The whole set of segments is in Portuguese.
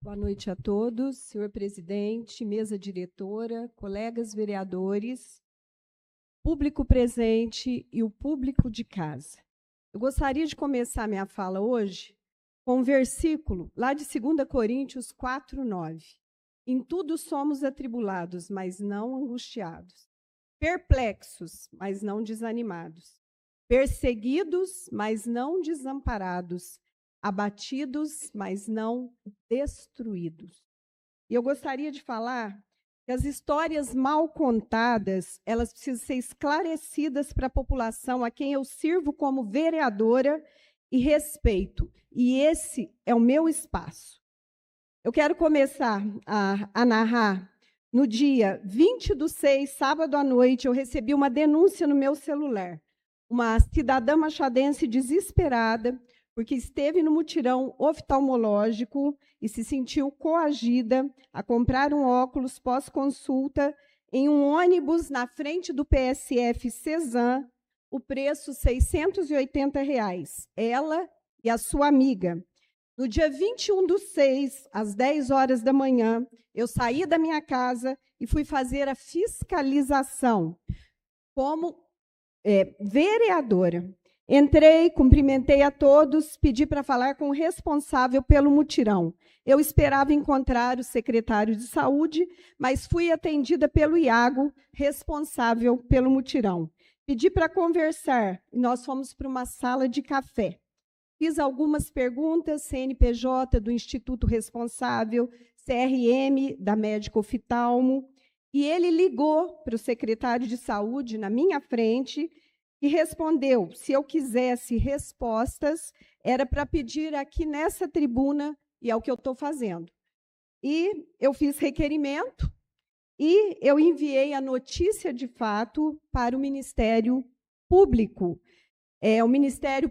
Boa noite a todos, senhor presidente, mesa diretora, colegas vereadores, público presente e o público de casa. Eu gostaria de começar minha fala hoje com um versículo lá de 2 Coríntios 4:9. Em tudo somos atribulados, mas não angustiados. Perplexos, mas não desanimados. Perseguidos, mas não desamparados. Abatidos, mas não destruídos. E eu gostaria de falar que as histórias mal contadas, elas precisam ser esclarecidas para a população a quem eu sirvo como vereadora e respeito. E esse é o meu espaço. Eu quero começar a narrar. No dia 20/6, sábado à noite, eu recebi uma denúncia no meu celular. Uma cidadã machadense desesperada, porque esteve no mutirão oftalmológico e se sentiu coagida a comprar um óculos pós-consulta em um ônibus na frente do PSF Cezan, o preço R$ 680. Ela e a sua amiga. No dia 21/6, às 10 horas da manhã, eu saí da minha casa e fui fazer a fiscalização como vereadora. Entrei, cumprimentei a todos, pedi para falar com o responsável pelo mutirão. Eu esperava encontrar o secretário de saúde, mas fui atendida pelo Iago, responsável pelo mutirão. Pedi para conversar e nós fomos para uma sala de café. Fiz algumas perguntas, CNPJ do Instituto Responsável, CRM da Médico Oftalmo, e ele ligou para o secretário de saúde na minha frente e respondeu, se eu quisesse respostas, era para pedir aqui nessa tribuna, e é o que eu estou fazendo. E eu fiz requerimento e eu enviei a notícia de fato para o Ministério Público. O Ministério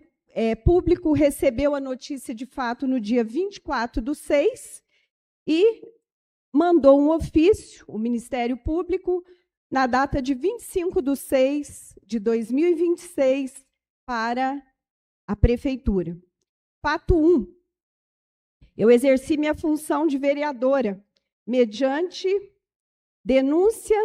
Público recebeu a notícia de fato no dia 24/6 e mandou um ofício, o Ministério Público, na data de 25/6 de 2026, para a Prefeitura. Fato 1. Eu exerci minha função de vereadora, mediante denúncia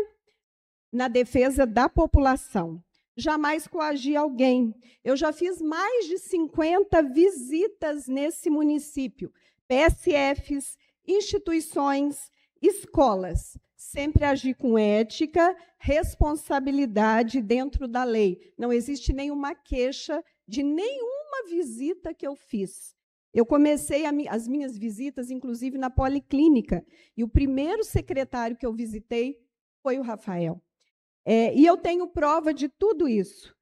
na defesa da população. Jamais coagi alguém. Eu já fiz mais de 50 visitas nesse município, PSFs, instituições, escolas. Sempre agi com ética, responsabilidade dentro da lei. Não existe nenhuma queixa de nenhuma visita que eu fiz. Eu comecei as minhas visitas, inclusive, na policlínica, e o primeiro secretário que eu visitei foi o Rafael. E eu tenho prova de tudo isso.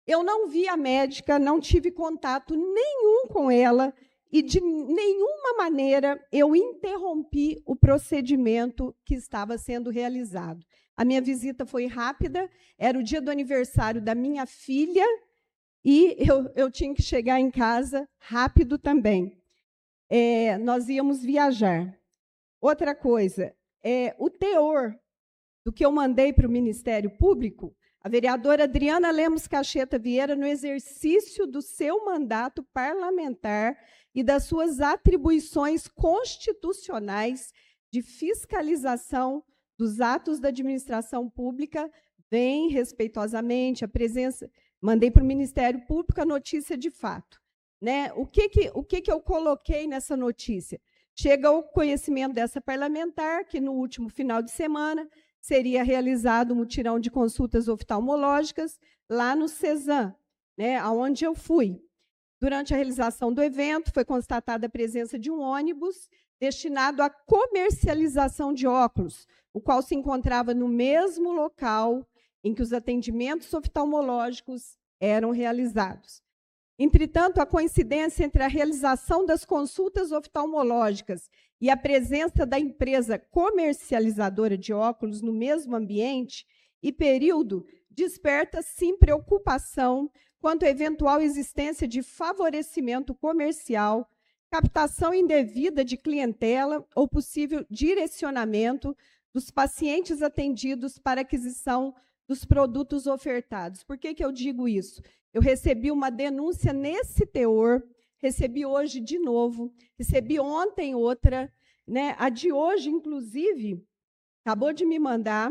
Eu não vi a médica, não tive contato nenhum com ela, e de nenhuma maneira eu interrompi o procedimento que estava sendo realizado. A minha visita foi rápida, era o dia do aniversário da minha filha, e eu tinha que chegar em casa rápido também. Nós íamos viajar. Outra coisa, o teor do que eu mandei para o Ministério Público, a vereadora Adriana Lemos Cacheta Vieira, no exercício do seu mandato parlamentar e das suas atribuições constitucionais de fiscalização dos atos da administração pública, vem respeitosamente a presença. Mandei para o Ministério Público a notícia de fato. Né? O que eu coloquei nessa notícia? Chega ao conhecimento dessa parlamentar que, no último final de semana, seria realizado um mutirão de consultas oftalmológicas lá no Cezan, né, onde eu fui. Durante a realização do evento, foi constatada a presença de um ônibus destinado à comercialização de óculos, o qual se encontrava no mesmo local em que os atendimentos oftalmológicos eram realizados. Entretanto, a coincidência entre a realização das consultas oftalmológicas e a presença da empresa comercializadora de óculos no mesmo ambiente e período desperta, sim, preocupação quanto à eventual existência de favorecimento comercial, captação indevida de clientela ou possível direcionamento dos pacientes atendidos para aquisição dos produtos ofertados. Por que eu digo isso? Eu recebi uma denúncia nesse teor, recebi hoje de novo, recebi ontem outra, né? A de hoje, inclusive, acabou de me mandar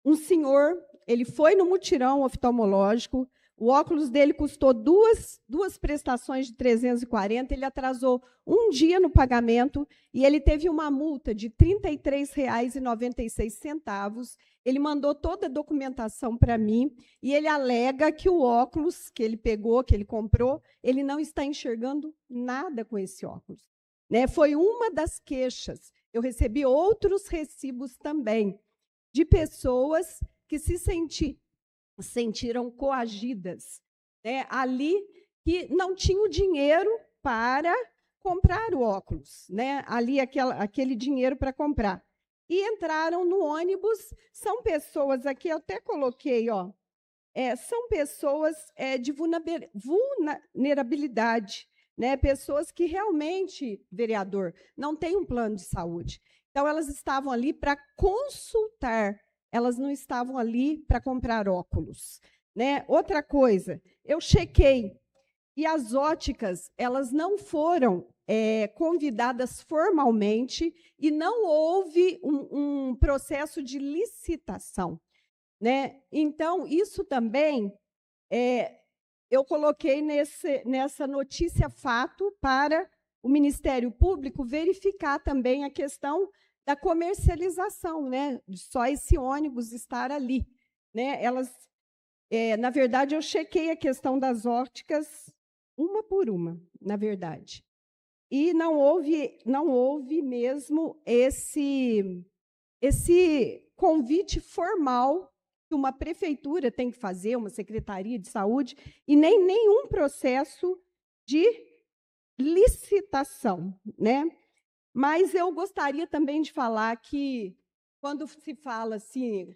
um senhor, ele foi no mutirão oftalmológico, o óculos dele custou duas prestações de 340, ele atrasou um dia no pagamento e ele teve uma multa de R$ 33,96. Ele mandou toda a documentação para mim e ele alega que o óculos que ele pegou, que ele comprou, ele não está enxergando nada com esse óculos. Né? Foi uma das queixas. Eu recebi outros recibos também de pessoas que se sentiram coagidas, né, ali, que não tinham dinheiro para comprar o óculos, né, ali aquele dinheiro para comprar. E entraram no ônibus, são pessoas, aqui eu até coloquei, ó, são pessoas de vulnerabilidade, né, pessoas que realmente, vereador, não têm um plano de saúde. Então, elas estavam ali para consultar, elas não estavam ali para comprar óculos. Né? Outra coisa, eu chequei, e as óticas, elas não foram convidadas formalmente e não houve um processo de licitação. Né? Então, isso também eu coloquei nessa notícia fato para o Ministério Público verificar também a questão da comercialização, né, de só esse ônibus estar ali. Né? Na verdade, eu chequei a questão das óticas uma por uma, na verdade. E não houve mesmo esse convite formal que uma prefeitura tem que fazer, uma secretaria de saúde, e nem nenhum processo de licitação, né? Mas eu gostaria também de falar que, quando se fala assim,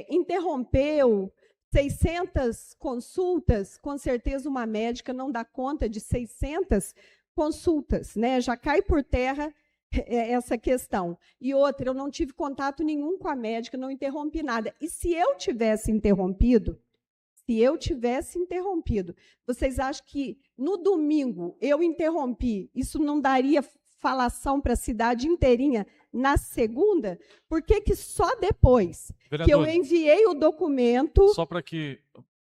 interrompeu 600 consultas, com certeza uma médica não dá conta de 600 consultas, né? Já cai por terra essa questão. E outra, eu não tive contato nenhum com a médica, não interrompi nada. E se eu tivesse interrompido, vocês acham que no domingo eu interrompi, isso não daria falação para a cidade inteirinha na segunda? Por que só depois que eu enviei o documento... Só para que...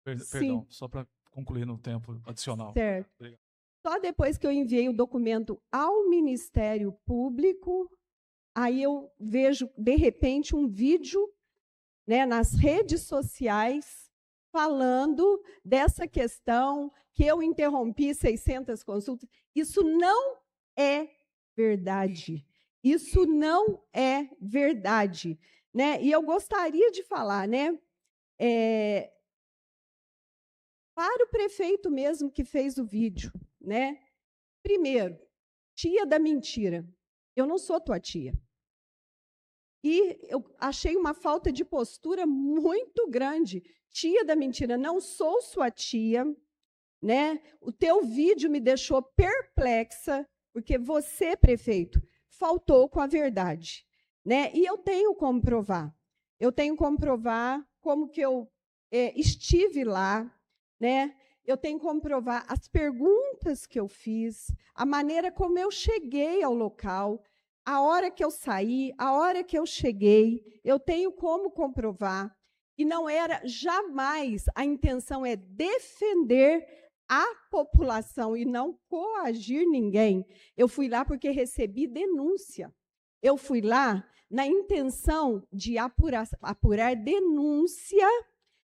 Perdão, só para concluir no tempo adicional. Certo. Obrigado. Só depois que eu enviei o documento ao Ministério Público, aí eu vejo, de repente, um vídeo, né, nas redes sociais falando dessa questão, que eu interrompi 600 consultas. Isso não é verdade. Isso não é verdade. Né? E eu gostaria de falar, né, para o prefeito mesmo que fez o vídeo, né? Primeiro, tia da mentira. Eu não sou tua tia. E eu achei uma falta de postura muito grande. Tia da mentira, não sou sua tia, né? O teu vídeo me deixou perplexa, porque você, prefeito, faltou com a verdade, né? E eu tenho como provar. Eu tenho como provar como que eu estive lá, né? Eu tenho como provar as perguntas que eu fiz, a maneira como eu cheguei ao local, a hora que eu saí, a hora que eu cheguei, eu tenho como comprovar. E não era jamais, a intenção é defender a população e não coagir ninguém. Eu fui lá porque recebi denúncia. Eu fui lá na intenção de apurar denúncia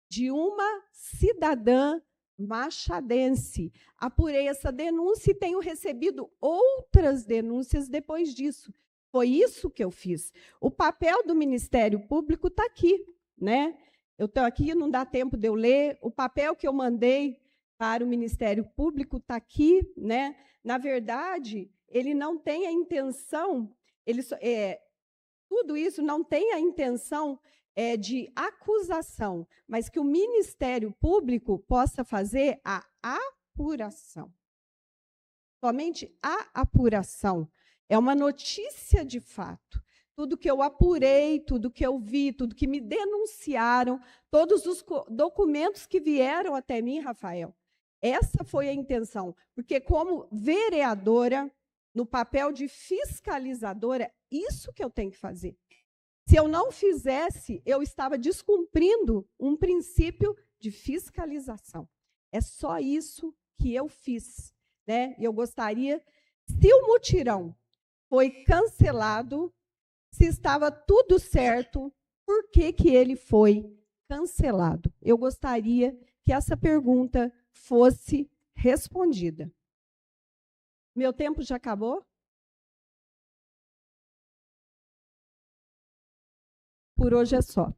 de uma cidadã machadense. Apurei essa denúncia e tenho recebido outras denúncias depois disso. Foi isso que eu fiz. O papel do Ministério Público está aqui, né? Eu estou aqui, não dá tempo de eu ler. O papel que eu mandei para o Ministério Público está aqui, né? Na verdade, ele não tem a intenção, tudo isso não tem a intenção de acusação, mas que o Ministério Público possa fazer a apuração. Somente a apuração. É uma notícia de fato. Tudo que eu apurei, tudo que eu vi, tudo que me denunciaram, todos os documentos que vieram até mim, Rafael, essa foi a intenção. Porque, como vereadora, no papel de fiscalizadora, isso que eu tenho que fazer. Se eu não fizesse, eu estava descumprindo um princípio de fiscalização. É só isso que eu fiz, né? Eu gostaria, se o mutirão foi cancelado, se estava tudo certo, por que que ele foi cancelado? Eu gostaria que essa pergunta fosse respondida. Meu tempo já acabou? Por hoje é só.